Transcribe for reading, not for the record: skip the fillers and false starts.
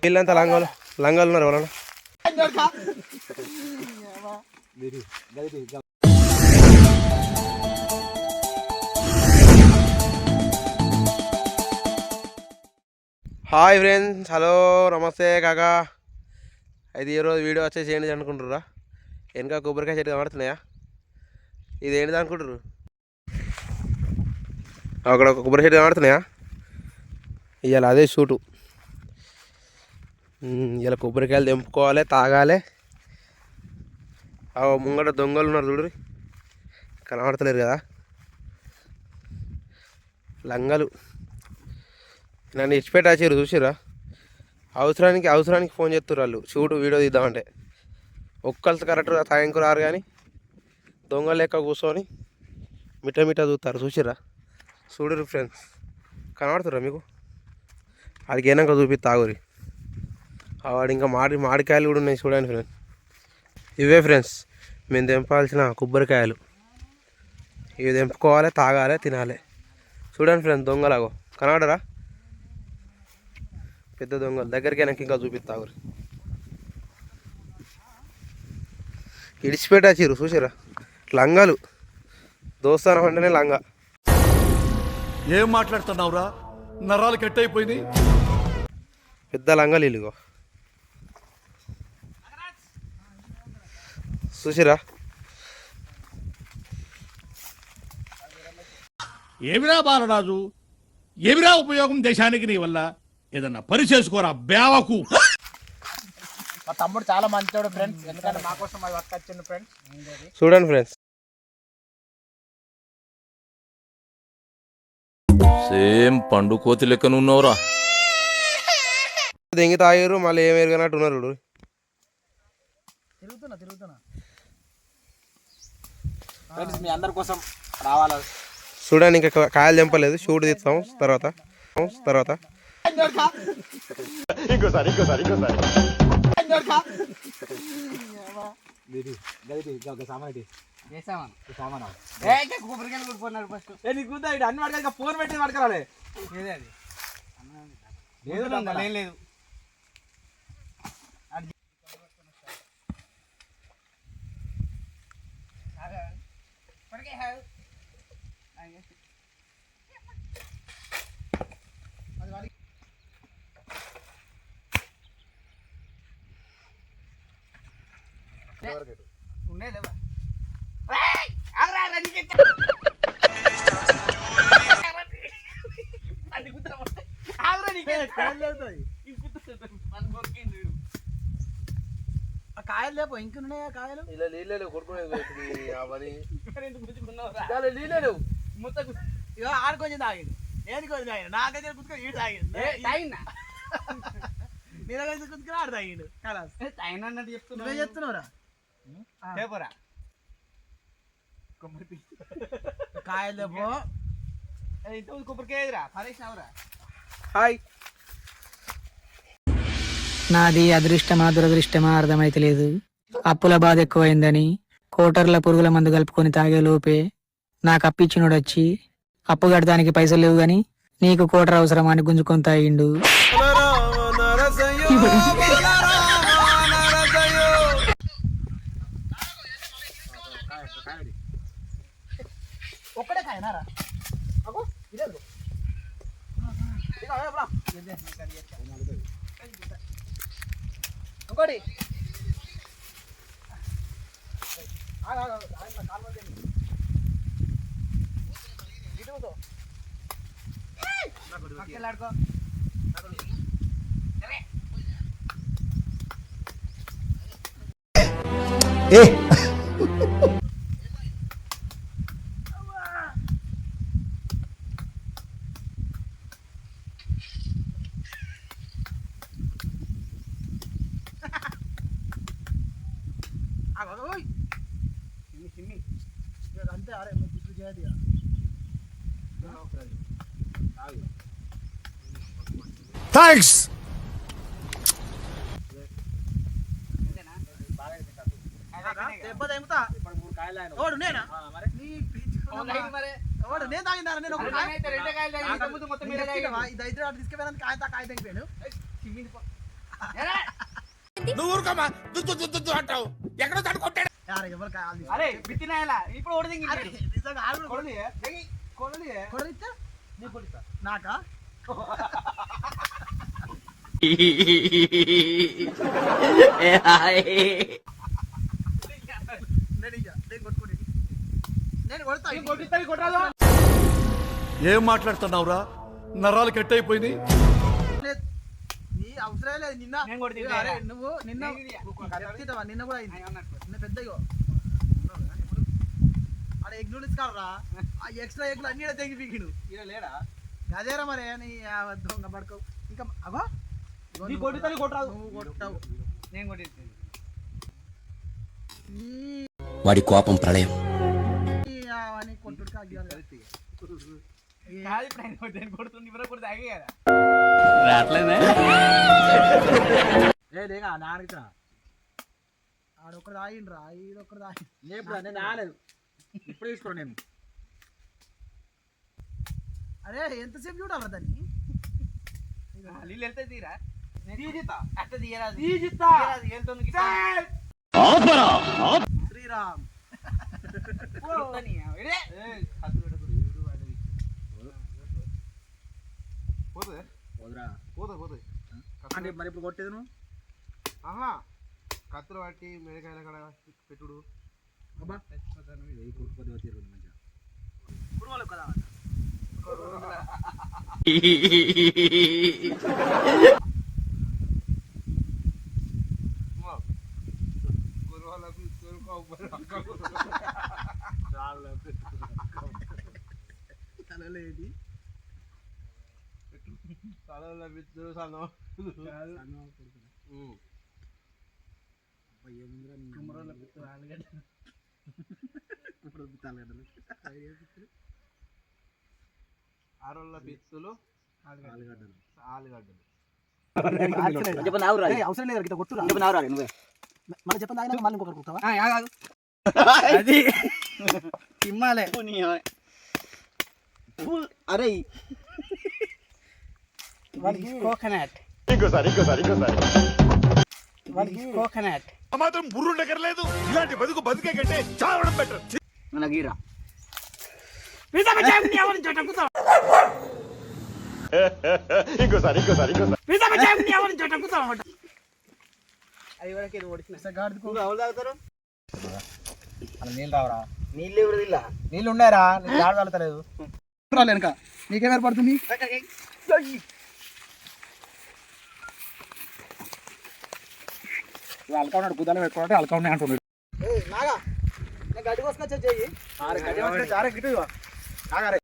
వీళ్ళంతా లంగాలు ఉన్నారు ఎవరన్నా. హాయ్ ఫ్రెండ్స్, హలో నమస్తే కాకా. అయితే ఈరోజు వీడియో వచ్చేసి ఏంటిది అనుకుంటుర్రా? వెనక కొబ్బరికాయ చెట్టు కనబడుతున్నాయా? ఇది ఏంటిది అనుకుంటుర్రు? అక్కడ ఒక కొబ్బరి చెట్టు కనబడుతున్నాయా? ఇవాళ అదే షూటు. ఇలా కొబ్బరికాయలు తెంపుకోవాలి, తాగాలి. ముంగట దొంగలు ఉన్నారు చూడు, కనబడతలేరు కదా లంగలు. నన్ను ఇచ్చిపెట్టాచారు చూసిరా. అవసరానికి ఫోన్ చేస్తారు వాళ్ళు, షూటు వీడియో తీద్దామంటే. ఒక్కళ్ళు కరెక్ట్గా టైంకు రారు కానీ దొంగలు లెక్క కూర్చొని మిట్ట చూస్తారు. చూసిరా, చూడరు ఫ్రెండ్స్, కనబడుతురా మీకు? వాడికి ఏనాక చూపిస్తా ఆగురి. వాడు ఇంకా మామిడికాయలు కూడా ఉన్నాయి చూడండి ఫ్రెండ్స్. ఇవే ఫ్రెండ్స్ మేము తెంపాల్సిన కొబ్బరికాయలు. ఇవి తెంపుకోవాలి, తాగాలి, తినాలి. చూడండి ఫ్రెండ్స్, దొంగలాగో కనబడరా? పెద్ద దొంగలు దగ్గరికి వెనక్కి ఇంకా చూపిస్తాగురి. ఇడిచిపెట్టాచిరు చూసిరా, లంగాలు. దోస్తానం అంటేనే లంగా. ఏం మాట్లాడుతున్నావురా? నరాలు కట్ అయిపోయింది. పెద్ద లంగాలు ఇల్లుగో చూసిరా. ఏమిరా బాలరాజు, ఏమిరా ఉపయోగం దేశానికి నీ వల్ల? ఏదన్నా పని చేసుకోరా బేవకు. మా తమ్ముడు చాలా మంచివాడు ఫ్రెండ్స్, ఎందుకంటే మా కోసం అది వర్క్ వచ్చింది ఫ్రెండ్స్. చూడండి ఫ్రెండ్స్, సేమ్ పండు కోతి లెక్కనున్నావురా. దెంగి తాగారు, మళ్ళీ ఏం ఎరగనట్టు ఉన్నారు. తిరుగుతున్నా ఫ్రెండ్స్, మీ అందరి కోసం రావాలా. చూడండి, ఇంకా కాయలు తెంపలేదు, షూట్ తీస్తాం తర్వాత. ఇంకోసారి అన్ని పడక ఫోన్ పెట్టి పడకరాలే. లేదు కాయలు లేపో, ఇంకున్నాయా కాయలు? ఆడుకొచ్చి తాగిండు, నేను కొంచెం తాగిన, నాకైతే కుతుకొని ఈడు తాగిండు. నీళ్ళకైతే కుతుకొని ఆడు తాగిండు. తాగినట్టు చెప్తున్నావురా. లేపోరా కాయలు లేపో. కొబ్బరికాయరా పరేసినవరా. హాయ్. నాది అదృష్టమా దురదృష్టమా అర్థమైతలేదు. అప్పుల బాధ ఎక్కువైందని కోటర్ల పురుగుల మందు కలుపుకొని తాగే లోపే నాకు అప్పిచ్చినోడొచ్చి అప్పు కట్టడానికి పైసలు లేవు గాని నీకు కోటర్ అవసరమా అని గుంజుకొని తాగిండు. ఒక్కడే కాయనారా? ఇంకోటి ఆడుకో. అంతే అరే గుర్తు చేయదు. థ్యాంక్స్. దెబ్బ తెంపుతా. 3 కాయలు నేను తాగిందారా నేను ఒక కాయ రెండే కాయలు తాగి ఇంతకుముందు మొత్తం మీరే తాగి ఇది అయితే అటు తీసుకుపోయినందుకు కాయ తగ్గిపోయాను నువ్వు ఊరుకోమా దుద్దు అంటావు ఎక్కడో తను కొట్టాడు. ఎవరు కాయాలి అరే బిత్తినాయలా ఇప్పుడు ఓడిదింగి నిజంగా ఆడు కొడలి కొడలి కొడితే నీ కొడితా నాకా నేను కొడతా కొట్టిస్తావి కొట్టాలి. ఏం మాట్లాడుతున్నావురా? నరాలు కట్ అయిపోయింది. నీ అవసరం లేదు నిన్న నేను కొడితే అరే నువ్వు నిన్న చెప్తావా నిన్న కూడా అయింది నిన్న పెద్దగా అక్కడ ఎగ్ నూడిల్స్ కావరా ఆ ఎక్స్ట్రా ఎగ్లు అన్ని తెగి పీకిడు ఈడ లేడా గదేరా మరే నీ దొంగ పడుకో ఇంకా అగో నీ కొట్టిస్తావి కొట్టరాదు. నువ్వు కొట్టావు నేను కొట్టిస్తాను. వాడి కోపం ప్రళయం. అని కొట్టుడు కాగియాలి కాదు ఇప్పుడు ఆయన కొట్టి కొడుతుంది ఇప్పుడు కొడితే ఆగే కదా. లేగా నాన్న ఆడొక్కడు తాగిండ్రా ఈడొక్కడు తాగి నేను రాలేదు ఇప్పుడు తీసుకోండి నేను అరే ఎంతసేపు చూడాలి దాన్ని నీళ్ళు వెళ్తే తీరా తీజితా అట్ట తీయరాదు తీజితా. వెళ్తుంది శ్రీరామ్ అంటే మరి ఇప్పుడు కొట్టేది నువ్వు కత్తులు పట్టి మెడకాయల కడ పెట్టుడు కురువలు కదా తలలేది తలలో పిచ్చుడు సన్నం ఆరోళ్ళ పిచ్చులు ఆలుగడ్డలు అవసరం లేదు ఇట్లా కొట్టురా మళ్ళీ చెప్పండి ఆయన మళ్ళీ ఇంకొకరు కుడతావా అది తిమ్మాలే అరే కోకోనట్ కోకోనట్ మాత్రం బుర్రు దగ్గరలేదు. ఇలాంటి బతుకు బతికే కంటే చావడం బెటర్. మన గీరా నీళ్ళు రావరా నీళ్ళు ఎవరు ఇలా నీళ్ళు ఉన్నాయరా నీకు గాడి తగలతలేదు వెనక నీకేం ఏర్పడుతుంది అల్కా ఉన్నాడు గుద్దాలు పెట్టుకోవాలంటే అల్కా ఉన్నాయి అంటున్నాడు నాగా నేను గడ్డి కోసుకొచ్చా చెయ్యి గడ్డి గిట్టు